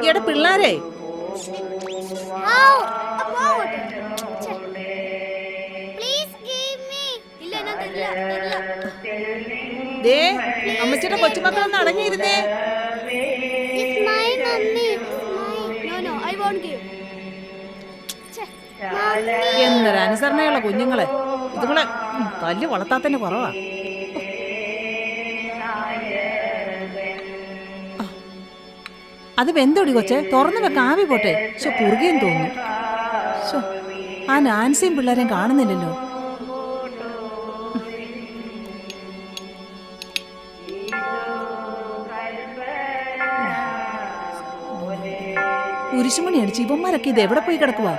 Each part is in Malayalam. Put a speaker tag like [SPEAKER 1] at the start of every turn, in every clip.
[SPEAKER 1] എടാ പിള്ളാരെ, ദേ അമ്മച്ചിയുടെ കൊച്ചുമക്കളൊന്ന് അടങ്ങിയിരുന്നേ. എന്നൊരു അനുസരണയുള്ള കുഞ്ഞുങ്ങളെ, ഇതുങ്ങളെ തല്ലി വളർത്താത്തന്നെ കുറവാ. അത് വെന്തോടി കൊച്ചെ, തുറന്നു വെക്ക, ആവി പോട്ടെ. ശോ, കുറുകിയെന്ന് തോന്നുന്നു. ശോ, ആ നാൻസിയും പിള്ളേരെയും കാണുന്നില്ലല്ലോ. കുരിശുമണി അടിച്ച് ഇവന്മാരൊക്കെ ഇത് എവിടെ പോയി കിടക്കുവാ?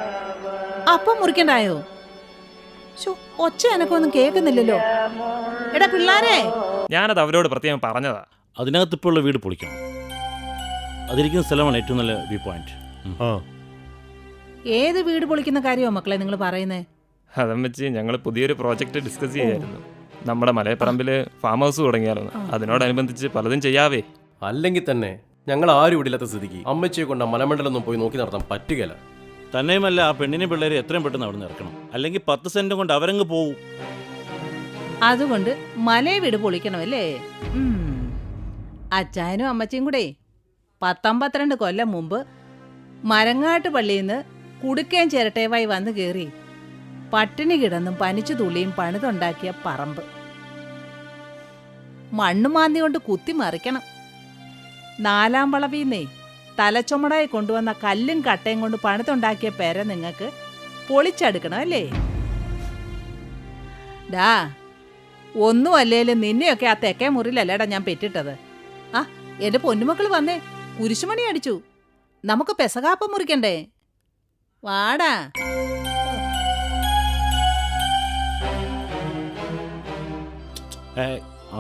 [SPEAKER 1] അപ്പം മുറിക്കണ്ടായോ? ശോ, ഒച്ച എനക്കൊന്നും കേൾക്കുന്നില്ലല്ലോ. എടാ പിള്ളാരെ,
[SPEAKER 2] ഞാനത് അവരോട് പ്രത്യേകം പറഞ്ഞതാ.
[SPEAKER 3] അതിനകത്ത് ഇപ്പോൾ ഉള്ള വീട് പൊളിക്കണം. അതിരിക്കുന്ന സ്ഥലമാണ് ഏറ്റവും നല്ല വ്യൂ പോയിന്റ്.
[SPEAKER 1] ഏത് വീട് പൊളിക്കുന്ന കാര്യമോ മക്കളെ നിങ്ങൾ പറയുന്നേ?
[SPEAKER 2] അതമ്മച്ചി, ഞങ്ങൾ പുതിയൊരു പ്രോജക്റ്റ് ഡിസ്കസ് ചെയ്യായിരുന്നു. നമ്മുടെ മലയപ്പറമ്പില് ഫാം ഹൗസ് തുടങ്ങിയാലോ? അതിനോടനുബന്ധിച്ച് പലതും ചെയ്യാവേ.
[SPEAKER 4] അല്ലെങ്കിൽ തന്നെ ഞങ്ങൾ ആരും ഇവിടെ ഇല്ലാത്ത സ്ഥിതിക്ക് അമ്മച്ചിയെ കൊണ്ട് മലമണ്ടലൊന്നും പോയി നോക്കി നടത്താൻ പറ്റുകയില്ല.
[SPEAKER 3] തന്നെയുമല്ല, ആ പെണ്ണിനെ പിള്ളേരെ എത്രയും പെട്ടെന്ന് അവിടെ നിന്ന് ഇറക്കണം. അല്ലെങ്കിൽ 10 സെന്റ് കൊണ്ട് അവരങ്ങ് പോവും.
[SPEAKER 1] അതുകൊണ്ട് മലയെ വീട് പൊളിക്കണമല്ലേ? അച്ചായനും അമ്മച്ചിയും കൂടെ 10-52 കൊല്ലം മുമ്പ് മരങ്ങാട്ട് പള്ളിയിൽ നിന്ന് കുടുക്കയും ചിരട്ടയുമായി വന്ന് കയറി പട്ടിണി കിടന്നും പനിച്ചു തുള്ളിയും പണിതുണ്ടാക്കിയ പറമ്പ് മണ്ണുമാന്തി കൊണ്ട് കുത്തി മറിക്കണം. 4-ാം വളവിന്നേ തലച്ചുമടായി കൊണ്ടുവന്ന കല്ലും കട്ടയും കൊണ്ട് പണിതുണ്ടാക്കിയ പെര നിങ്ങൾക്ക് പൊളിച്ചെടുക്കണം അല്ലേ? ഡാ, ഒന്നും അല്ലേലും നിന്നെയൊക്കെ ആ തെക്കേ മുറിയിലല്ലേടാ ഞാൻ പെറ്റിട്ടത്. ആ, എന്റെ പൊന്നുമക്കൾ വന്നേ, കുരിശുമണി അടിച്ചു. നമുക്ക് പെസകാപ്പം മുറിക്കണ്ടേ? വാടാ.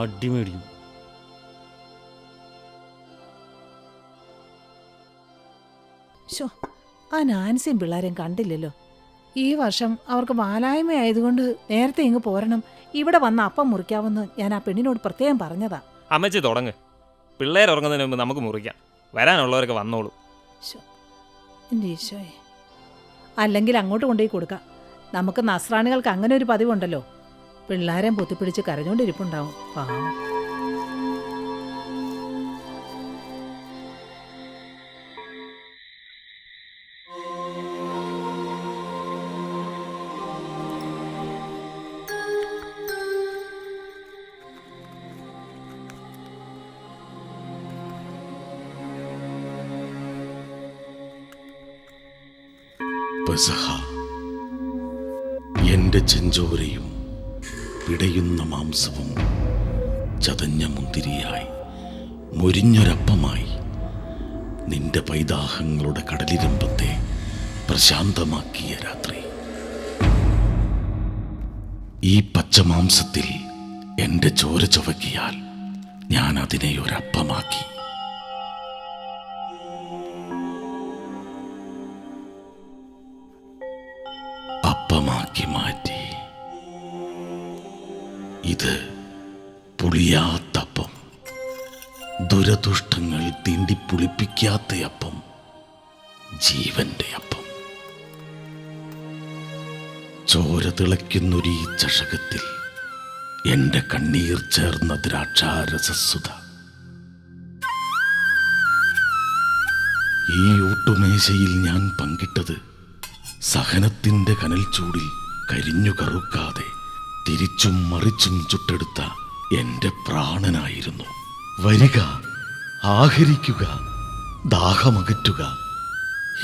[SPEAKER 3] അടിമേടിക്കും.
[SPEAKER 1] ശോ, ആ നാൻസിയും പിള്ളേരെയും കണ്ടില്ലല്ലോ. ഈ വർഷം അവർക്ക് വാലായ്മയായതുകൊണ്ട് നേരത്തെ ഇങ്ങ് പോരണം. ഇവിടെ വന്ന് അപ്പം മുറിക്കാമെന്ന് ഞാൻ ആ പെണ്ണിനോട് പ്രത്യേകം പറഞ്ഞതാ.
[SPEAKER 2] അമ്മച്ചി തുടങ്ങ്. പിള്ളേരുറങ്ങുന്നതിന് മുമ്പ് നമുക്ക് മുറിക്കാം. വരാനുള്ളവരൊക്കെ വന്നോളൂ.
[SPEAKER 1] എൻ്റെ ഈശോയെ, അല്ലെങ്കിൽ അങ്ങോട്ട് കൊണ്ടുപോയി കൊടുക്കാം. നമുക്ക് നസ്രാണികൾക്ക് അങ്ങനെ ഒരു പതിവുണ്ടല്ലോ. പിള്ളേരെയും പൊത്തിപ്പിടിച്ച് കരഞ്ഞോണ്ടിരിപ്പുണ്ടാവും. പാവം.
[SPEAKER 5] എന്റെ ചെഞ്ചോരയും പിടയുന്ന മാംസവും ചതഞ്ഞ മുന്തിരിയായി മൊരിഞ്ഞൊരപ്പമായി നിന്റെ പൈതാഹങ്ങളുടെ കടലിരമ്പത്തെ പ്രശാന്തമാക്കിയ രാത്രി. ഈ പച്ചമാംസത്തിൽ എന്റെ ചോര ചുവക്കിയാൽ ഞാൻ അതിനെ ഒരപ്പമാക്കി. അപ്പമാക്കി മാറ്റി. ഇത് പുളിയാത്തപ്പം, ദുരദുഷ്ടങ്ങൾ തീണ്ടി പുളിപ്പിക്കാത്ത അപ്പം, ജീവന്റെ അപ്പം. ചോര തിളയ്ക്കുന്നൊരീ ചഷകത്തിൽ എന്റെ കണ്ണീർ ചേർന്ന ദ്രാക്ഷാരസസുധ. ഈ ഊട്ടുമേശയിൽ ഞാൻ പങ്കിട്ടത് സഹനത്തിന്റെ കനൽ ചൂടിൽ കരിഞ്ഞു കറുക്കാതെ തിരിച്ചും മറിച്ചും ചുട്ടെടുത്ത എന്റെ പ്രാണനായിരുന്നു. വരിക, ആഹരിക്കുക, ദാഹമകറ്റുക.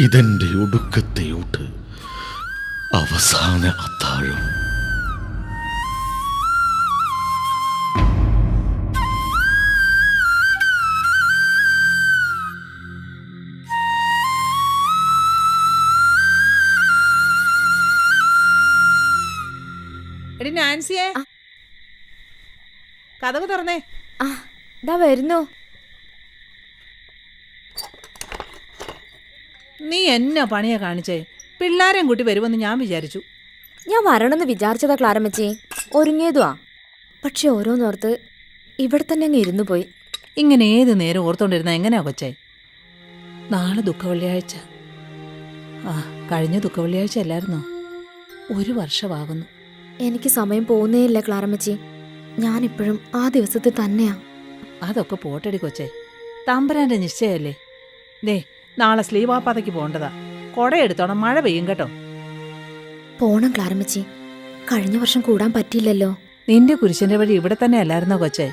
[SPEAKER 5] ഇതെന്റെ ഒടുക്കത്തെ ഊട്ട്, അവസാന അത്താഴം.
[SPEAKER 1] എടി നാൻസിയെ, കതക് തുറന്നേ.
[SPEAKER 6] ദാ വരുന്നു.
[SPEAKER 1] നീ എന്നാ പണിയാ കാണിച്ചേ? പിള്ളേരെയും കൂട്ടി വരുമെന്ന് ഞാൻ വിചാരിച്ചു.
[SPEAKER 6] ഞാൻ വരണമെന്ന് വിചാരിച്ചതാ ക്ലാരമ്മച്ചി, ഒരുങ്ങിയതുവാ. പക്ഷെ ഓരോന്നോർത്ത് ഇവിടെ തന്നെ അങ്ങ് ഇരുന്നു പോയി.
[SPEAKER 1] ഇങ്ങനെ ഏത് നേരം ഓർത്തോണ്ടിരുന്ന എങ്ങനെയാ കൊച്ചേ? നാളെ ദുഃഖവെള്ളിയാഴ്ച. ആ, കഴിഞ്ഞ ദുഃഖവെള്ളിയാഴ്ച അല്ലായിരുന്നോ? 1 വർഷമാകുന്നു.
[SPEAKER 6] എനിക്ക് സമയം പോകുന്നേയില്ല ക്ലാരമ്മച്ചി. ഞാനിപ്പോഴും ആ ദിവസത്തിൽ തന്നെയാ.
[SPEAKER 1] അതൊക്കെ പോട്ടടി കൊച്ചേ, തമ്പുരാന്റെ നിശ്ചയല്ലേ. ദേ, നാളെ സ്ലീവാപ്പാതയ്ക്ക് പോകേണ്ടതാ. കൊട എടുത്തോണം, മഴ പെയ്യും കേട്ടോ.
[SPEAKER 6] പോണം ക്ലാരമ്മച്ചി, കഴിഞ്ഞ വർഷം കൂടാൻ പറ്റിയില്ലല്ലോ.
[SPEAKER 1] നിന്റെ കുരിശിന്റെ വഴി ഇവിടെ തന്നെ അല്ലായിരുന്നോ കൊച്ചേ?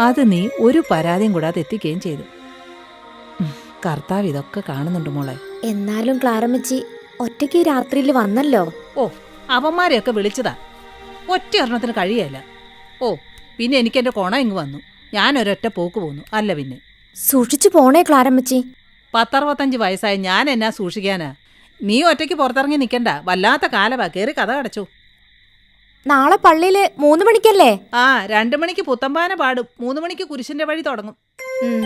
[SPEAKER 1] അത് നീ ഒരു പരാതിയും കൂടാതെ എത്തിക്കുകയും ചെയ്തു. കർത്താവ് ഇതൊക്കെ കാണുന്നുണ്ട് മോളെ.
[SPEAKER 6] എന്നാലും ക്ലാരമ്മച്ചി ഒറ്റയ്ക്ക് ഈ രാത്രിയിൽ വന്നല്ലോ.
[SPEAKER 1] ഓ, അവന്മാരെയൊക്കെ വിളിച്ചതാ, ഒറ്റ ഒരെണ്ണത്തിന് കഴിയല്ല. ഓ, പിന്നെ എനിക്കെന്റെ കൊണ ഇങ്ങ് വന്നു. ഞാനൊരൊറ്റ പോക്ക് പോന്നു. അല്ല പിന്നെ
[SPEAKER 6] സൂക്ഷിച്ചു പോണേ ക്ലാരമ്മച്ചി.
[SPEAKER 1] 10-65 വയസ്സായി ഞാൻ എന്നാ സൂക്ഷിക്കാനാ? നീ ഒറ്റയ്ക്ക് പുറത്തിറങ്ങി നിൽക്കണ്ട. വല്ലാത്ത കാലവാ. കയറി കഥ അടച്ചു.
[SPEAKER 6] നാളെ പള്ളിയില് 3 മണിക്കല്ലേ?
[SPEAKER 1] ആ, 2 മണിക്ക് പുത്തമ്പാന പാടും, 3 മണിക്ക് കുരിശിന്റെ വഴി തുടങ്ങും.
[SPEAKER 6] ഉം.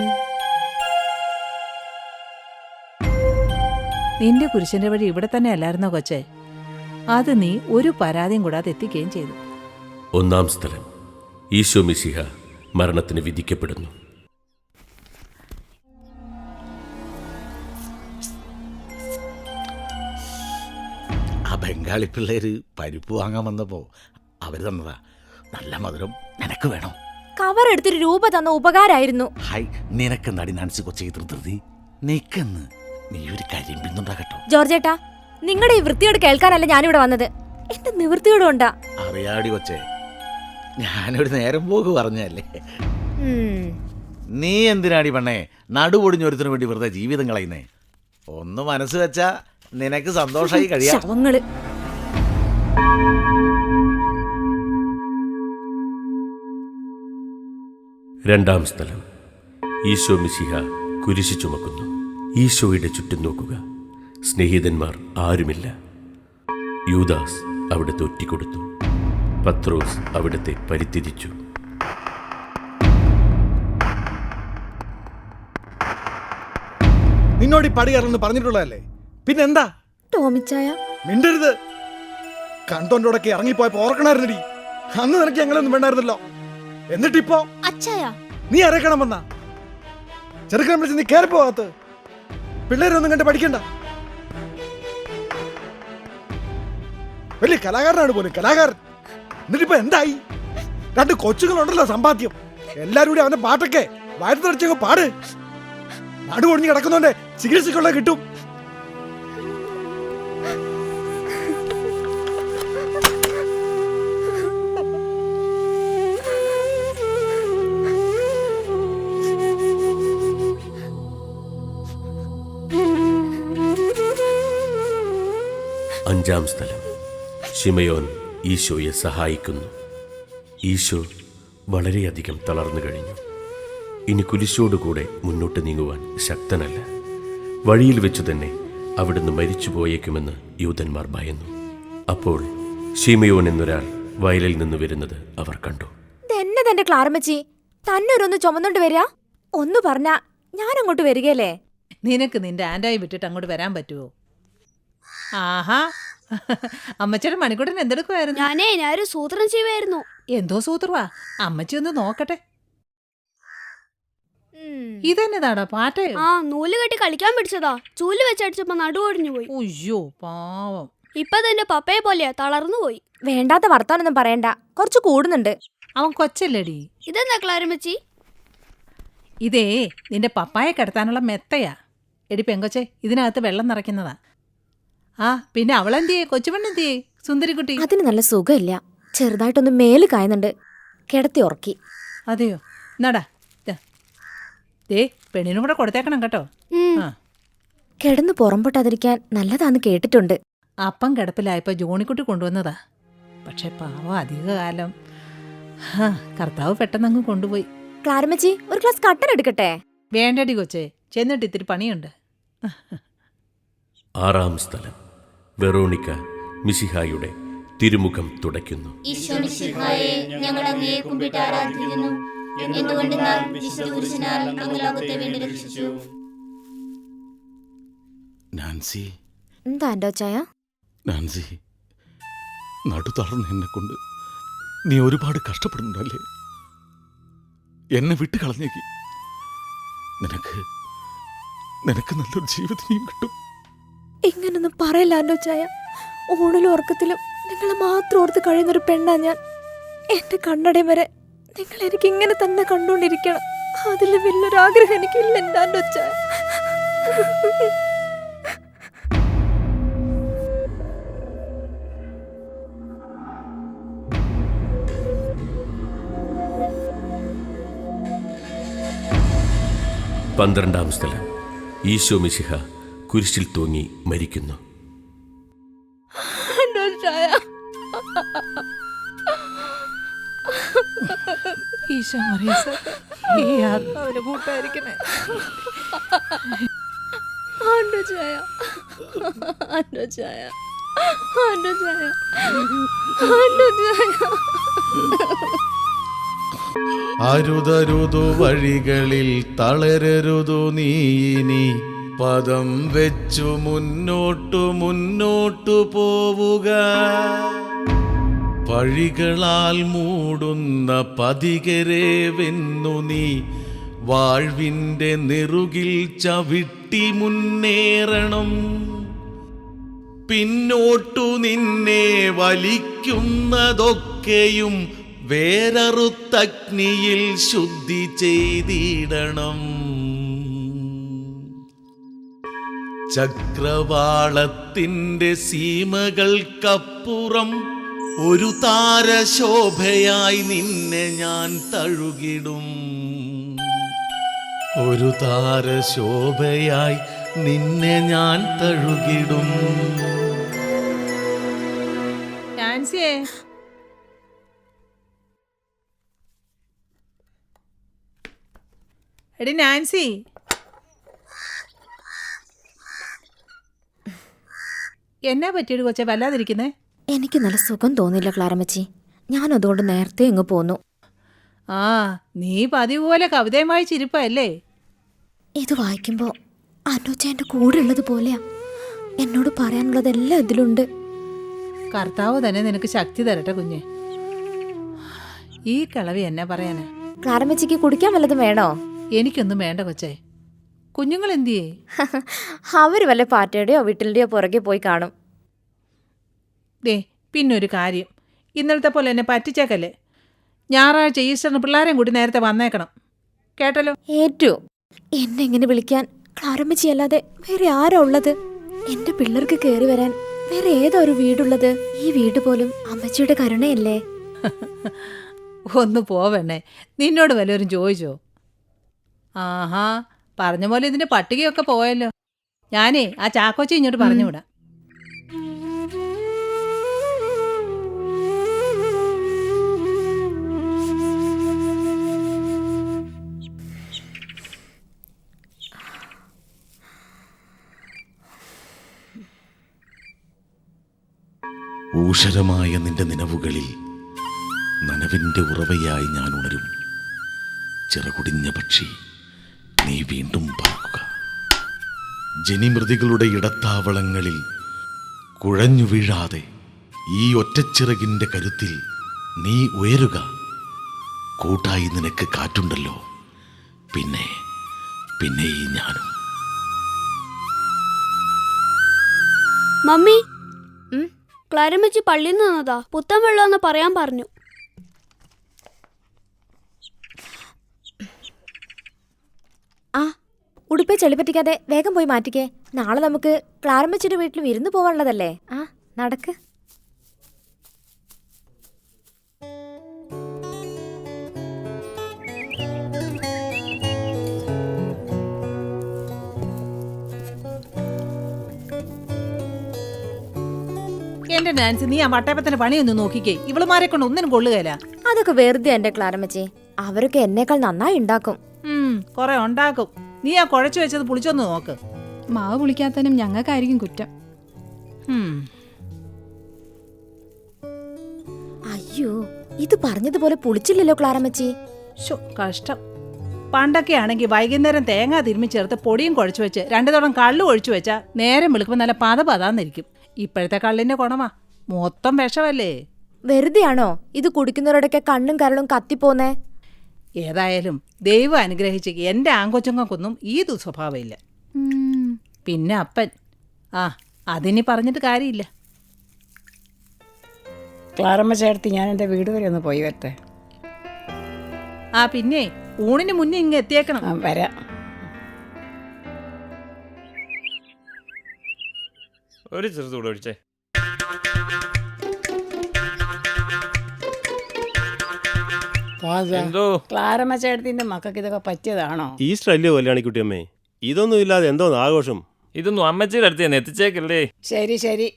[SPEAKER 1] നിന്റെ കുരിശിന്റെ വഴി ഇവിടെ തന്നെ അല്ലായിരുന്നോ കൊച്ചേ? അത് നീ ഒരു പരാതിയും കൂടാതെ എത്തിക്കുകയും ചെയ്തു.
[SPEAKER 7] 1 സ്ഥലം. ഈശോ മിശിഹ മരണത്തിന് വിധിക്കപ്പെടുന്നു.
[SPEAKER 8] ആ ബംഗാളി പിള്ളേര് പരിപ്പ് വാങ്ങാൻ വന്നപ്പോൾ അവർ തന്നതാ. നല്ല മധുരം നിനക്ക് വേണോ?
[SPEAKER 6] കവർ എടുത്തൊരു രൂപ തന്ന ഉപകാരായിരുന്നു.
[SPEAKER 8] ഹായ്, നിനക്ക് നടി നാൻസി കൊച്ചേ ധൃതി നിക്കന്ന്. നീ ഒരു കാര്യം പിന്തുണ്ടാ കേട്ടോ.
[SPEAKER 6] ജോർജേട്ടാ, നിങ്ങളുടെ ഈ വൃത്തിയോട് കേൾക്കാനല്ല ഞാനിവിടെ വന്നത്. എന്റെ നിവൃത്തിയോടുണ്ടാ.
[SPEAKER 8] അറിയാടി കൊച്ചേ, ഞാനൊരു നേരം പോക്ക് പറഞ്ഞല്ലേ. നീ എന്തിനാടി പെണ്ണേ നടുപൊടിഞ്ഞൊരുത്തിനു വേണ്ടി വെറുതെ ജീവിതം കളയുന്നേ? ഒന്ന് മനസ്സ് വെച്ചാ നിനക്ക് സന്തോഷമായി കഴിയാം.
[SPEAKER 6] ശവങ്ങള്.
[SPEAKER 7] രണ്ടാം സ്ഥലം. ഈശോ മിശിഹ കുരിശു ചുമക്കുന്നു. ഈശോയുടെ ചുറ്റും നോക്കുക. സ്നേഹിതന്മാർ ആരുമില്ല. യൂദാസ് അവിടുത്തെ ഒറ്റിക്കൊടുത്തു. പത്രോസ് അവിടുത്തെ പരിത്യജിച്ചു.
[SPEAKER 9] നിന്നോട് ഈ പടി കയറണമെന്ന് പറഞ്ഞിട്ടുള്ളതല്ലേ, പിന്നെന്താ?
[SPEAKER 6] ടോമിച്ചായ
[SPEAKER 9] മിണ്ടരുത്. കണ്ടോണ്ടോടൊക്കെ ഇറങ്ങിപ്പോയപ്പോ ഓർക്കണായിരുന്നടി. അന്ന് നിനക്ക് ഞങ്ങളൊന്നും വേണ്ടായിരുന്നല്ലോ. എന്നിട്ടിപ്പോ നീ അരക്കണം വന്ന ചെറുക്കനെ വിളിച്ച് നീ കയറിപ്പോകത്ത്. പിള്ളേരൊന്നും കണ്ട് പഠിക്കണ്ട. വലിയ കലാകാരനാണ് പോലും, കലാകാരൻ. എന്നിട്ടിപ്പോ എന്തായി? 2 കൊച്ചുങ്ങളുണ്ടല്ലോ സമ്പാദ്യം. എല്ലാരും കൂടി അവന്റെ പാട്ടൊക്കെ വയറ്റത്തടിച്ചങ്ങ് പാട്. നടുകൊടിഞ്ഞ് കിടക്കുന്നോണ്ട് ചികിത്സക്കുള്ള കിട്ടും.
[SPEAKER 7] അഞ്ചാം സ്ഥലം. ശിമയോൻ ഈശോയെ സഹായിക്കുന്നു. ഈശോ വളരെയധികം തളർന്നു കഴിഞ്ഞു. ഇനി കുരിശോടുകൂടെ മുന്നോട്ട് നീങ്ങുവാൻ ശക്തനല്ല. വഴിയിൽ വെച്ചു തന്നെ അവിടുന്ന് മരിച്ചു പോയേക്കുമെന്ന് യൂതന്മാർ ഭയന്നു. അപ്പോൾ ശിമയോൻ എന്നൊരാൾ വയലിൽ നിന്ന് വരുന്നത് അവർ കണ്ടു.
[SPEAKER 6] തന്നെ തന്റെ ക്ലാരമ്മച്ചി തന്നൊരൊന്ന് ചുമന്നോണ്ട് വരിക. ഒന്ന് പറഞ്ഞാ ഞാൻ അങ്ങോട്ട് വരികയല്ലേ.
[SPEAKER 1] നിനക്ക് നിന്റെ ആൻഡായി വിട്ടിട്ട് അങ്ങോട്ട് വരാൻ പറ്റുമോ? ആഹാ, അമ്മച്ചിയുടെ മണിക്കൂട്ടൻ എന്തെടുക്കുമായിരുന്നു?
[SPEAKER 10] ഞാനൊരു സൂത്രം ചെയ്യുമായിരുന്നു.
[SPEAKER 1] എന്തോ സൂത്രവാ? അമ്മച്ചി ഒന്ന് നോക്കട്ടെ. ഇതെന്നതാടാ പാറ്റയോ?
[SPEAKER 10] ആ, നൂല് കെട്ടി കളിക്കാൻ പിടിച്ചതാ. ചൂല് വെച്ചടിച്ചപ്പോ നടുവൊടിഞ്ഞു പോയി.
[SPEAKER 1] ഉയ്യോ പാവം.
[SPEAKER 10] ഇപ്പൊ തന്നെ പപ്പയെ പോലെയാ, തളർന്നു പോയി.
[SPEAKER 6] വേണ്ടാത്ത വർത്താനൊന്നും പറയണ്ട, കുറച്ച് കൂടുന്നുണ്ട്.
[SPEAKER 1] അവൻ കൊച്ചല്ലേടി.
[SPEAKER 10] ഇതെന്താ ക്ലാരമ്മച്ചി?
[SPEAKER 1] ഇതേ നിന്റെ പപ്പായെ കിടത്താനുള്ള മെത്തയാ. എടി പെങ്കൊച്ചെ, ഇതിനകത്ത് വെള്ളം നിറയ്ക്കുന്നതാ. ആ, പിന്നെ അവളെന്തിയേ? കൊച്ചുപെണ്ണെന്തിയേ? സുന്ദരിക്കുട്ടി.
[SPEAKER 6] അതിന് നല്ല സുഖമില്ല, ചെറുതായിട്ടൊന്ന് മേല് കായുന്നുണ്ട്. കിടത്തി ഉറക്കി.
[SPEAKER 1] അതെയോ? എന്നാടാ ദേ, പെണ്ണിനും കൂടെ കൊടുത്തേക്കണം കേട്ടോ. ആ,
[SPEAKER 6] കിടന്ന് പുറംപൊട്ടാതിരിക്കാൻ നല്ലതാന്ന് കേട്ടിട്ടുണ്ട്.
[SPEAKER 1] അപ്പം കിടപ്പിലായപ്പോ ജോണിക്കുട്ടി കൊണ്ടുവന്നതാ. പക്ഷെ പാവം അധികകാലം കർത്താവ് പെട്ടെന്നങ്ങ് കൊണ്ടുപോയി.
[SPEAKER 6] ക്ലാരമ്മച്ചി, ഒരു ഗ്ലാസ് കട്ടൻ എടുക്കട്ടെ?
[SPEAKER 1] വേണ്ടടി കൊച്ചേ, ചെന്നിട്ട് ഇത്തിരി പണിയുണ്ട്.
[SPEAKER 7] ആറാം സ്ഥലം. വെറോണിക്ക മിശിഹായുടെ തിരുമുഖം തുടയ്ക്കുന്നു.
[SPEAKER 8] നാൻസി,
[SPEAKER 6] എന്താ ആൻഡോ ചായ?
[SPEAKER 8] നാൻസി,
[SPEAKER 5] നടുതളർന്ന എന്നെ കൊണ്ട് നീ ഒരുപാട് കഷ്ടപ്പെടുന്നുണ്ടല്ലേ? എന്നെ വിട്ട് കളഞ്ഞേക്ക്. നിനക്ക് നല്ലൊരു ജീവിതം കിട്ടും.
[SPEAKER 6] ഇങ്ങനൊന്നും പറയല്ല ആൻഡ്രോച്ചായ. ഊണിലും ഉറക്കത്തിലും നിങ്ങളെ മാത്രം ഓർത്ത് കഴിയുന്നൊരു പെണ്ണാ ഞാൻ. എന്റെ കണ്ണടയും വരെ നിങ്ങൾ എനിക്ക് ഇങ്ങനെ തന്നെ കണ്ടുകൊണ്ടിരിക്കണം. അതിൽ വലിയൊരാഗ്രഹം എനിക്കില്ല എൻ്റെ ആൻഡ്രോച്ചായ.
[SPEAKER 7] പന്ത്രണ്ടാം സ്ഥലം. ഈശോ മിശിഹ കുരിശിൽ തൂങ്ങി മരിക്കുന്നു.
[SPEAKER 1] ഈശോ മറിയ ഈ ആത്മാവിനെ കൂട്ടായിരിക്കണേ.
[SPEAKER 6] ആൻഡ്രോച്ചായ, ആൻഡ്രോച്ചായ, ആൻഡ്രോച്ചായ, ആൻഡ്രോച്ചായ.
[SPEAKER 5] അരുതരുതു വഴികളിൽ തളരരുതു നീനി, പദം വെച്ചു മുന്നോട്ടു പോവുക. പഴികളാൽ മൂടുന്ന പതികരെ വെന്നു നീ, വാഴ്വിൻ്റെ നെറുകിൽ ചവിട്ടി മുന്നേറണം. പിന്നോട്ടു നിന്നെ വലിക്കുന്നതൊക്കെയും വേരറുത്തഗ്നിയിൽ ശുദ്ധി ചെയ്തിടണം. ചക്രവാളത്തിൻ്റെ സീമകൾക്കപ്പുറം ഒരു താരശോഭയായി നിന്നെ ഞാൻ തഴുകിടും. ഒരു താരശോഭയായി നിന്നെ ഞാൻ തഴുകിടും.
[SPEAKER 1] നാൻസിയേ, എടി നാൻസി, എന്നാ പറ്റിയൊരു കൊച്ചെ വല്ലാതിരിക്കുന്നേ?
[SPEAKER 6] എനിക്ക് നല്ല സുഖം തോന്നില്ല ക്ലാരമ്മച്ചി. ഞാൻ അതുകൊണ്ട് നേരത്തെ ഇങ്ങ് പോന്നു.
[SPEAKER 1] ആ, നീ പതിവ് പോലെ കവിതയും വായിച്ചിരിപ്പല്ലേ?
[SPEAKER 6] ഇത് വായിക്കുമ്പോൾ ആൻഡ്രോച്ചായൻ്റെ കൂടെ ഉള്ളത് പോലെയാ. എന്നോട് പറയാനുള്ളതെല്ലാം ഇതിലുണ്ട്.
[SPEAKER 1] കർത്താവ് തന്നെ നിനക്ക് ശക്തി തരട്ടെ കുഞ്ഞെ. ഈ കിളവി എന്നാ പറയാനാ?
[SPEAKER 6] ക്ലാരമ്മച്ചിക്ക് കുടിക്കാൻ വല്ലതും വേണോ?
[SPEAKER 1] എനിക്കൊന്നും വേണ്ട കൊച്ചേ. കുഞ്ഞുങ്ങൾ എന്തിയേ?
[SPEAKER 6] അവർ വല്ല പാറ്റയുടെയോ വീട്ടിലുടെയോ പുറകെ പോയി കാണും.
[SPEAKER 1] ദേ, പിന്നൊരു കാര്യം, ഇന്നലത്തെ പോലെ എന്നെ പറ്റിച്ചേക്കല്ലേ. ഞായറാഴ്ച ഈസ്റ്ററിന് പിള്ളേരെയും കൂടി നേരത്തെ വന്നേക്കണം, കേട്ടല്ലോ?
[SPEAKER 6] ഏറ്റു. എന്നെ എങ്ങനെ വിളിക്കാൻ ക്ലാരമ്മച്ചി അല്ലാതെ വേറെ ആരാ ഉള്ളത്? എന്റെ പിള്ളേർക്ക് കയറി വരാൻ വേറെ ഏതാ ഒരു വീടുള്ളത്? ഈ വീട് പോലും അമ്മച്ചിയുടെ കരുണയല്ലേ?
[SPEAKER 1] ഒന്ന് പോവണ്ണേ, നിന്നോട് വല്ലവരും ചോദിച്ചോ? ആഹാ, പറഞ്ഞ പോലെ ഇതിന്റെ പട്ടികയൊക്കെ പോയല്ലോ. ഞാനേ ആ ചാക്കോച്ചി ഇങ്ങോട്ട് പറഞ്ഞുവിടാം.
[SPEAKER 5] ഊഷരമായ നിന്റെ നിലവുകളിൽ നനവിൻ്റെ ഉറവയായി ഞാൻ ഉണരും. ചിറകുടിഞ്ഞ പക്ഷി, നീ വീണ്ടും പറക്കുക. ജനിമൃതികളുടെ ഇടത്താവളങ്ങളിൽ കുഴഞ്ഞു വീഴാതെ ഈ ഒറ്റച്ചിറകിൻ്റെ കരുത്തിൽ നീ ഉയരുക. കൂട്ടായി നിനക്ക് കാറ്റുണ്ടല്ലോ, പിന്നെ ഈ ഞാനും.
[SPEAKER 10] മമ്മി, ക്ലാരമ്മച്ചി പള്ളിയിൽ നിന്ന് വന്നതാ. പുത്തൻ വെള്ളമെന്ന് പറയാൻ പറഞ്ഞു.
[SPEAKER 6] ആ, ഉടുപ്പെ ചെളിപ്പറ്റിക്കാതെ വേഗം പോയി മാറ്റിക്കേ. നാളെ നമുക്ക് ക്ലാരമ്മച്ചിയുടെ വീട്ടിൽ വിരുന്ന് പോവാനുള്ളതല്ലേ. ആ, നടക്ക്.
[SPEAKER 1] എന്റെ നാൻസി, നീ ആ വട്ടയപ്പത്തിന്റെ പണിയൊന്ന് നോക്കിക്കേ. ഇവളുമാരെ കൊണ്ട് ഒന്നിനും കൊള്ളുകയില്ല.
[SPEAKER 6] അതൊക്കെ വെറുതെ എന്റെ ക്ലാരമ്മച്ചി. അവരൊക്കെ എന്നേക്കാൾ നന്നായി ഉണ്ടാക്കും.
[SPEAKER 1] കൊറേ ഉണ്ടാക്കും. നീ ആ കുഴച്ചു വെച്ചത് പുളിച്ചൊന്ന് നോക്ക്.
[SPEAKER 11] മാവ് പുളിക്കാത്തനും ഞങ്ങൾക്കായിരിക്കും കുറ്റം.
[SPEAKER 6] അയ്യോ, ഇത് പറഞ്ഞതുപോലെ പുളിച്ചില്ലല്ലോ ക്ലാരമ്മച്ചി.
[SPEAKER 1] കഷ്ടം. പണ്ടൊക്കെ ആണെങ്കിൽ വൈകുന്നേരം തേങ്ങ തിരുമ്മി ചേർത്ത് പൊടിയും കുഴച്ചു വെച്ച് 2 തവണ കള്ളു ഒഴിച്ചു വെച്ചാൽ നേരം വെളുക്കുമ്പോൾ നല്ല പതാന്നിരിക്കും. ഇപ്പോഴത്തെ കള്ളിന്റെ ഗുണമാ. മൊത്തം വിഷമല്ലേ.
[SPEAKER 6] വെറുതെയാണോ ഇത് കുടിക്കുന്നവരോടൊക്കെ കണ്ണും കരളും കത്തിപ്പോന്നേ?
[SPEAKER 1] ഏതായാലും ദൈവം അനുഗ്രഹിച്ച് എൻ്റെ ആങ്കൊച്ചുങ്ങൾക്കൊന്നും ഈ ദുസ്വഭാവം ഇല്ല. പിന്നെ അപ്പൻ അതിനി പറഞ്ഞിട്ട് കാര്യമില്ല.
[SPEAKER 12] ക്ലാരമ്മ ചേർത്തി ഞാൻ എൻ്റെ വീട് വരെ ഒന്ന് പോയി വരട്ടെ.
[SPEAKER 1] പിന്നെ ഊണിന് മുന്നേ ഇങ്ങ് എത്തിയേക്കണം.
[SPEAKER 12] വരാം.
[SPEAKER 2] ഒരു ചെറുതൂടെ ഒഴിച്ചേ. എന്തോ
[SPEAKER 12] ക്ലാരമ്മ ചേട്ടത്തിന്റെ മക്കൾക്ക് ഇതൊക്കെ പറ്റിയതാണോ?
[SPEAKER 3] ഈസ്റ്റർ അല്ലയോ കല്യാണിക്കുട്ടിയമ്മേ, ഇതൊന്നും ഇല്ലാതെ എന്തോ ആഘോഷം.
[SPEAKER 2] ഇതൊന്നും അമ്മച്ചിയുടെ അടുത്ത് തന്നെ എത്തിച്ചേക്കല്ലേ.
[SPEAKER 12] ശരി ശരി.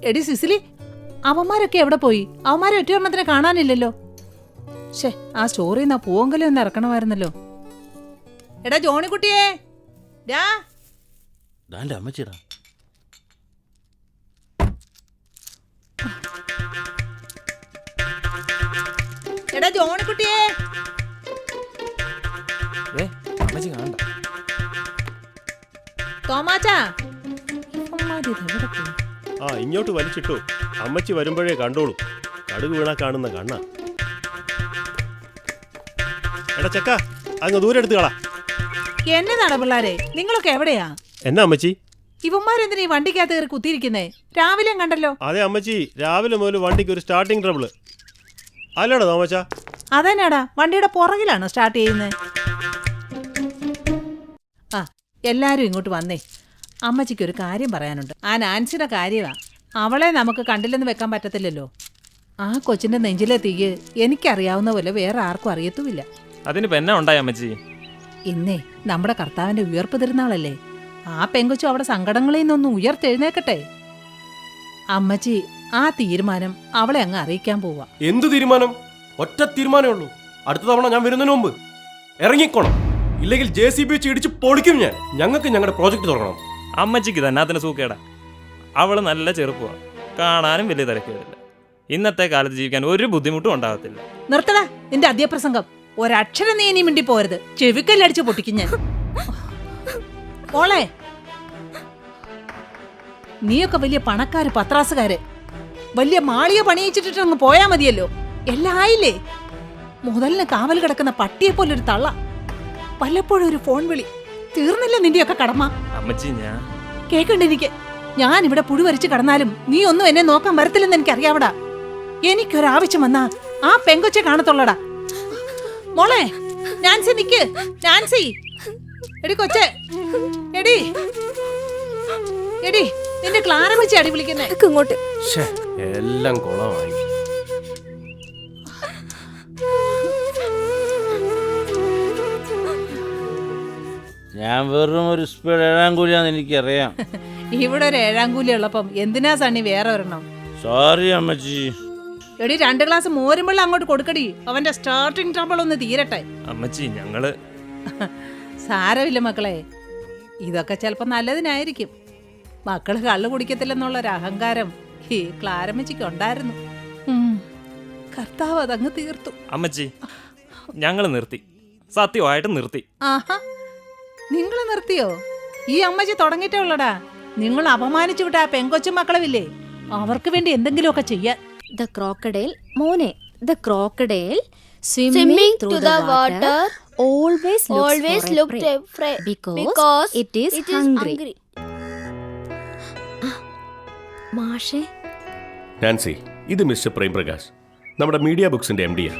[SPEAKER 1] എടി സിസിലി, അവന്മാരൊക്കെ എവിടെ പോയി? അവന്മാരെ ഒറ്റ കാണാനില്ലല്ലോ. ശേ, ആ സ്റ്റോറിൽ നിന്ന് പൂവങ്കലം ഒന്ന് ഇറക്കണമായിരുന്നല്ലോ. എടാ ജോണിക്കുട്ടിയേ,
[SPEAKER 3] അമ്മച്ചിടാ.
[SPEAKER 1] എടാ ജോണിക്കുട്ടിയേ.
[SPEAKER 2] അമ്മച്ചി കാണണ്ട.
[SPEAKER 1] തോമാച്ചാ,
[SPEAKER 3] ഇങ്ങോട്ട് വലിച്ചിട്ടു. അമ്മച്ചി വരുമ്പോഴേ കണ്ടോളൂ. കടുക് വീണാ കാണുന്ന കണ്ണ. എടാ ചക്ക, അങ്ങ് ദൂരെ എടുത്ത് കളാ.
[SPEAKER 1] എന്നതാണ് പിള്ളാരെ, നിങ്ങളൊക്കെ എവിടെയാ?
[SPEAKER 3] എന്നാ അമ്മച്ചി?
[SPEAKER 1] ഇവന്മാരെന്തിനാ ഈ വണ്ടിക്കകത്ത് കയറി കുത്തിയിരിക്കുന്നേ? രാവിലെ കണ്ടല്ലോ.
[SPEAKER 3] അതെ അമ്മച്ചി, രാവിലെ മുതൽ വണ്ടിക്ക് ഒരു സ്റ്റാർട്ടിങ് ട്രബിള്. അല്ലടാ തോമച്ച?
[SPEAKER 1] അതന്നെടാ, വണ്ടിയുടെ പുറകിലാണ് സ്റ്റാർട്ട് ചെയ്യുന്നത്. എല്ലാരും ഇങ്ങോട്ട് വന്നേ. അമ്മച്ചിക്ക് ഒരു കാര്യം പറയാനുണ്ട്. ആ നാൻസിയുടെ കാര്യമാ. അവളെ നമുക്ക് കണ്ടില്ലെന്ന് വെക്കാൻ പറ്റത്തില്ലല്ലോ. ആ കൊച്ചിന്റെ നെഞ്ചിലെ തീയ് എനിക്കറിയാവുന്ന പോലെ വേറെ ആർക്കും അറിയത്തുമില്ല.
[SPEAKER 2] അതിനിപ്പോ എന്നാ ഉണ്ടായി അമ്മച്ചി?
[SPEAKER 1] ഇന്നേ നമ്മുടെ കർത്താവിന്റെ ഉയർപ്പ് തിരുനാളല്ലേ. ആ പെങ്കൊച്ചു അവിടെ സങ്കടങ്ങളിൽ നിന്നൊന്ന് ഉയർത്തെഴുന്നേക്കട്ടെ. അമ്മച്ചി ആ തീരുമാനം അവളെ അങ്ങ് അറിയിക്കാൻ പോവാ.
[SPEAKER 4] എന്തു തീരുമാനം? ഒറ്റ തീരുമാനമേ ഉള്ളൂ. അടുത്ത തവണ ഞാൻ വരുന്നതിന് മുമ്പ് ഇറങ്ങിക്കോണം. ഇല്ലെങ്കിൽ JCB വെച്ച് ഇടിച്ച് പൊളിക്കും ഞാൻ. ഞങ്ങൾക്ക് ഞങ്ങളുടെ പ്രോജക്റ്റ് തുറക്കണം.
[SPEAKER 2] അമ്മച്ചിക്ക് തന്നെ അതിന് സൂക്കേടാ. അവള് നല്ല ചെറുപ്പമാണ്, കാണാനും വലിയ തിരക്കേടില്ല. ഇന്നത്തെ കാലത്ത് ജീവിക്കാൻ ഒരു ബുദ്ധിമുട്ടും ഉണ്ടാകത്തില്ല.
[SPEAKER 1] നിർത്തടാ നിന്റെ അധ്യപ്രസംഗം. ഒരക്ഷരം നീ ഇനി മിണ്ടി പോരുത്. ചെവിക്കല്ലടിച്ച് പൊട്ടിക്കും ഞാൻ. മോളെ, നീയൊക്കെ വലിയ പണക്കാര്, പത്രാസുകാര്, വലിയ മാളിക പണിയിച്ചിട്ട് അങ്ങ് പോയാ മതിയല്ലോ. എല്ലാം ആയില്ലേ? മുതലിന് കാവൽ കിടക്കുന്ന പട്ടിയെ പോലൊരു തള്ള. വല്ലപ്പോഴും ഒരു ഫോൺ വിളി, തീർന്നില്ല നിന്റെയൊക്കെ കടമ.
[SPEAKER 2] അമ്മച്ചി, ഞാൻ
[SPEAKER 1] കേക്കണ്ട എനിക്ക്. ഞാൻ ഇവിടെ പുഴുവരിച്ച് കടന്നാലും നീ ഒന്നും എന്നെ നോക്കാൻ വരത്തില്ലെന്ന് എനിക്കറിയാവടാ. എനിക്കൊരാവശ്യം വന്നാ ആ പെങ്കൊച്ചെ കാണത്തുള്ളടാ. മോളെ നാൻസി, നിക്ക്. നാൻസി, എടി കൊച്ചെ, എടി എടി, നിന്റെ ക്ലാരമ്മച്ചി അടി വിളിക്കുന്നേ.
[SPEAKER 6] ഇങ്ങോട്ട്
[SPEAKER 4] എല്ലാം കുളമായി.
[SPEAKER 3] ഞാൻ വെറും ഒരു സ്പീഡ് 7 കൂലിയാന്ന് എനിക്കറിയാം.
[SPEAKER 1] ഇവിടെ ഒരു 7 കൂലി ഉള്ളപ്പം എന്തിനാ സണ്ണി വേറെ ഒരെണ്ണം?
[SPEAKER 3] സോറി അമ്മച്ചി.
[SPEAKER 1] എടി 2 ഗ്ലാസ് മോരുമ്പള്ള അങ്ങോട്ട് കൊടുക്കടി. അവന്റെ സ്റ്റാർട്ടിങ് ട്രബിൾ ഒന്ന് തീരട്ടെ.
[SPEAKER 2] അമ്മച്ചി, ഞങ്ങള്
[SPEAKER 1] സാരമില്ല മക്കളെ, ഇതൊക്കെ ചിലപ്പോ നല്ലതിനായിരിക്കും. മക്കള് കള്ളു കുടിക്കത്തില്ലെന്നുള്ളൊരു അഹങ്കാരം ഈ ക്ലാരമ്മച്ചിക്ക് ഉണ്ടായിരുന്നു. കർത്താവ് അതങ്ങ് തീർത്തു.
[SPEAKER 2] അമ്മച്ചി, ഞങ്ങള് നിർത്തി, സത്യമായിട്ട് നിർത്തി.
[SPEAKER 1] ആഹാ, നിങ്ങൾ നിർത്തിയോ? ഈ അമ്മച്ചി തുടങ്ങിയിട്ടേ ഉള്ളടാ. നിങ്ങൾ അപമാനിച്ചു വിട്ട ആ പെങ്കൊച്ചു മക്കളവില്ലേ, അവർക്ക് വേണ്ടി എന്തെങ്കിലുമൊക്കെ ചെയ്യാൻ.
[SPEAKER 6] The crocodile, മോനെ, the crocodile
[SPEAKER 10] Swimming through the water
[SPEAKER 6] always
[SPEAKER 10] looked
[SPEAKER 6] for a prey because it is hungry. മാഷേ,
[SPEAKER 7] നാൻസി, ഇത് മിസ്റ്റർ പ്രേംപ്രകാശ്, നമ്മുടെ മീഡിയ ബുക്സിന്റെ MD-യാ.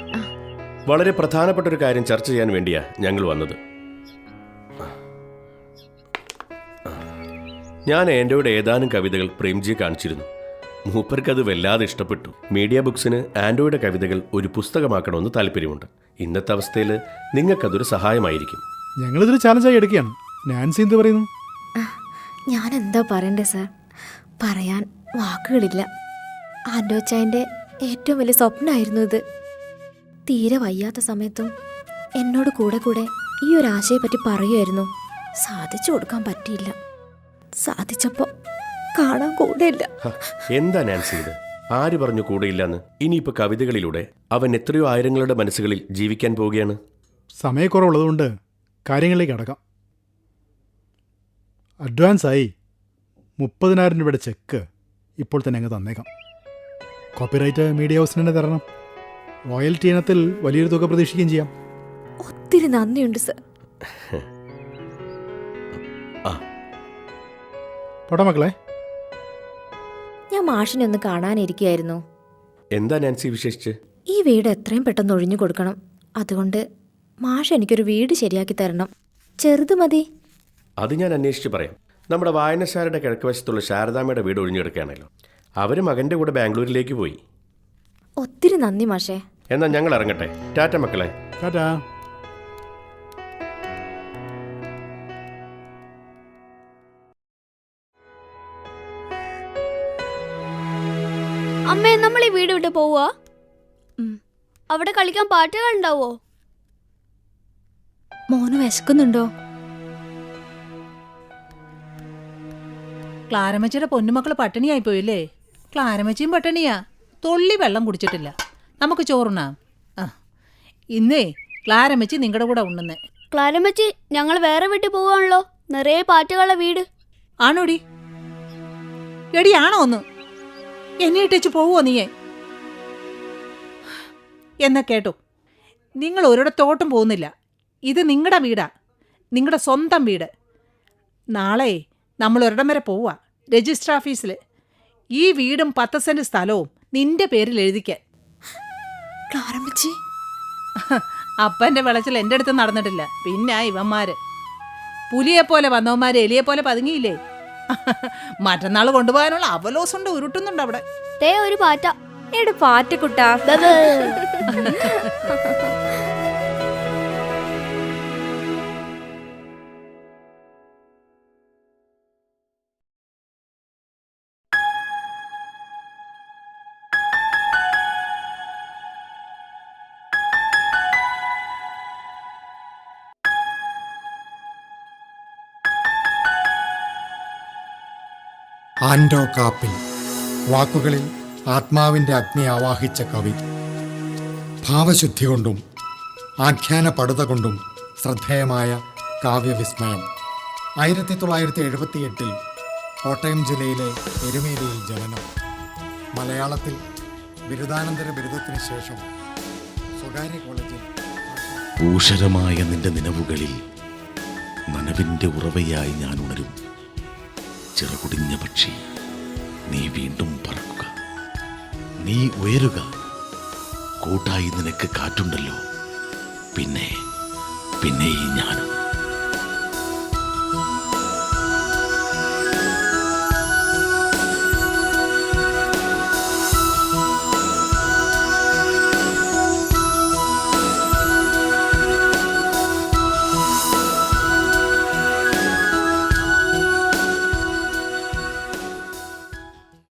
[SPEAKER 7] വളരെ പ്രധാനപ്പെട്ട ഒരു കാര്യം ചർച്ച ചെയ്യാൻ വേണ്ടിയാ ഞങ്ങൾ വന്നത്. ഞാൻ ആൻഡോയുടെ ഏതാനും കവിതകൾ പ്രേംജിയെ കാണിച്ചിരുന്നു. മൂപ്പർക്ക് അത് വല്ലാതെ ഇഷ്ടപ്പെട്ടു. മീഡിയ ബുക്സിന് ആൻഡോയുടെ കവിതകൾ ഒരു പുസ്തകമാക്കണമെന്ന് താല്പര്യമുണ്ട്. ഇന്നത്തെ അവസ്ഥയിൽ നിങ്ങൾക്കതൊരു സഹായമായിരിക്കും.
[SPEAKER 9] ഞങ്ങളിതൊരു ചാലഞ്ചായി എടുക്കുകയാണ്. നാൻസി എന്ത് പറയുന്നു?
[SPEAKER 6] ഞാൻ എന്താ പറയണ്ടേ സാർ, പറയാൻ വാക്കുകളില്ല. ആൻഡോച്ചായൻ്റെ ഏറ്റവും വലിയ സ്വപ്നമായിരുന്നു ഇത്. തീരെ വയ്യാത്ത സമയത്തും എന്നോട് കൂടെ കൂടെ ഈ ഒരു ആശയെപ്പറ്റി പറയുമായിരുന്നു. സാധിച്ചു കൊടുക്കാൻ പറ്റിയില്ല. സാധിച്ചപ്പോൾ കാണാൻ കൂടെയില്ല.
[SPEAKER 7] എന്താ നാൻസി ഇത്? ആര് പറഞ്ഞു കൂടെയില്ലെന്ന്? ഇനിയിപ്പോൾ കവിതകളിലൂടെ അവൻ എത്രയോ ആയിരങ്ങളുടെ മനസ്സുകളിൽ ജീവിക്കാൻ പോവുകയാണ്.
[SPEAKER 9] സമയക്കുറവുള്ളതുകൊണ്ട് കാര്യങ്ങളിലേക്ക് അടക്കാം. അഡ്വാൻസായി 30,000 രൂപയുടെ ചെക്ക് ഇപ്പോൾ തന്നെ അങ്ങ് തന്നേക്കാം. കോപ്പിറൈറ്റ് മീഡിയ ഹൗസിന് തന്നെ തരണം. റോയൽറ്റി ഇനത്തിൽ വലിയൊരു തുക പ്രതീക്ഷിക്കുകയും ചെയ്യാം.
[SPEAKER 6] ഒത്തിരി നന്ദിയുണ്ട് സർ.
[SPEAKER 9] പോട്ടെ മക്കളെ.
[SPEAKER 6] ഞാൻ മാഷിനെ ഒന്ന് കാണാനിരിക്കുകയായിരുന്നു.
[SPEAKER 7] എന്താ നാൻസി വിശേഷിച്ച്?
[SPEAKER 6] ഈ വീട് എത്രയും പെട്ടെന്ന് ഒഴിഞ്ഞു കൊടുക്കണം. അതുകൊണ്ട് മാഷ് എനിക്കൊരു വീട് ശരിയാക്കി തരണം. ചെറുത് മതി.
[SPEAKER 7] അത് ഞാൻ അന്വേഷിച്ച് പറയാം. നമ്മുടെ വായനശാലയുടെ കിഴക്ക് വശത്തുള്ള ശാരദാമ്മയുടെ വീട് ഒഴിഞ്ഞെടുക്കുകയാണല്ലോ. അവർ മകൻ്റെ കൂടെ ബാംഗ്ലൂരിലേക്ക് പോയി.
[SPEAKER 6] ഒത്തിരി നന്ദി മാഷേ.
[SPEAKER 7] എന്നാൽ ഞങ്ങൾ ഇറങ്ങട്ടെ. ടാറ്റ മക്കളെ.
[SPEAKER 9] ടാറ്റാ.
[SPEAKER 10] അമ്മേ, നമ്മൾ ഈ വീട് വിട്ട് പോവാ? അവിടെ കളിക്കാൻ പാട്ടുകൾ ഉണ്ടാവോ?
[SPEAKER 6] മോന് വിശക്കുന്നുണ്ടോ?
[SPEAKER 1] ക്ലാരമ്മച്ചിയുടെ പൊന്നുമക്കൾ പട്ടിണിയായി പോയില്ലേ? ക്ലാരമ്മച്ചിയും പട്ടിണിയാ. തൊള്ളി വെള്ളം കുടിച്ചിട്ടില്ല. നമുക്ക് ചോറുണ്ണാം. ഇന്നേ ക്ലാരമ്മച്ചി നിങ്ങളുടെ കൂടെ ഉണ്ടെന്ന്.
[SPEAKER 10] ക്ലാരമ്മച്ചി, ഞങ്ങൾ വേറെ വീട്ടിൽ പോവാണല്ലോ. നിറയെ പാട്ടുകളുടെ വീട്.
[SPEAKER 1] ആണോടി? എടി ആണോ ഒന്ന്? എന്നെ ഇട്ടേച്ച് പോവോ നീയെ? എന്നാ കേട്ടോ, നിങ്ങൾ ഒരിടത്തോട്ടും പോകുന്നില്ല. ഇത് നിങ്ങളുടെ വീടാ, നിങ്ങളുടെ സ്വന്തം വീട്. നാളെ നമ്മൾ ഒരിടം വരെ പോവാ, രജിസ്റ്റർ ഓഫീസിൽ. ഈ വീടും 10 സെന്റ് സ്ഥലവും നിന്റെ പേരിൽ എഴുതിക്കാൻ.
[SPEAKER 6] ക്ലാരമ്മച്ചി,
[SPEAKER 1] അപ്പൻ്റെ വിളച്ചിൽ എൻ്റെ അടുത്ത് നടന്നിട്ടില്ല. പിന്നെ ഇവന്മാര് പുലിയെപ്പോലെ വന്നവന്മാര് എലിയെപ്പോലെ പതുങ്ങിയില്ലേ? മറ്റന്നാൾ കൊണ്ടുപോകാനുള്ള അവലോസുണ്ട് ഉരുട്ടുന്നുണ്ട് അവിടെ.
[SPEAKER 10] ഒരു പാറ്റ.
[SPEAKER 6] എട് പാറ്റക്കുട്ടാ.
[SPEAKER 13] ആൻഡോ കാപ്പിൽ വാക്കുകളിൽ ആത്മാവിൻ്റെ അഗ്നി ആവാഹിച്ച കവി. ഭാവശുദ്ധി കൊണ്ടും ആഖ്യാന പടുത കൊണ്ടും ശ്രദ്ധേയമായ കാവ്യവിസ്മയം. 1978 കോട്ടയം ജില്ലയിലെ എരുമേലിയിൽ ജനനം. മലയാളത്തിൽ ബിരുദാനന്തര ബിരുദത്തിന് ശേഷം സ്വകാര്യ കോളേജിൽ.
[SPEAKER 8] ഊഷരമായ നിന്റെ നിലവുകളിൽ നനവിൻ്റെ ഉറവയായി ഞാൻ ഉണരും. ചിറകുടിഞ്ഞ പക്ഷി, നീ വീണ്ടും പറക്കുക, നീ ഉയരുക. കൂട്ടായി നിനക്ക് കാറ്റുണ്ടല്ലോ, പിന്നെ ഈ ഞാനും.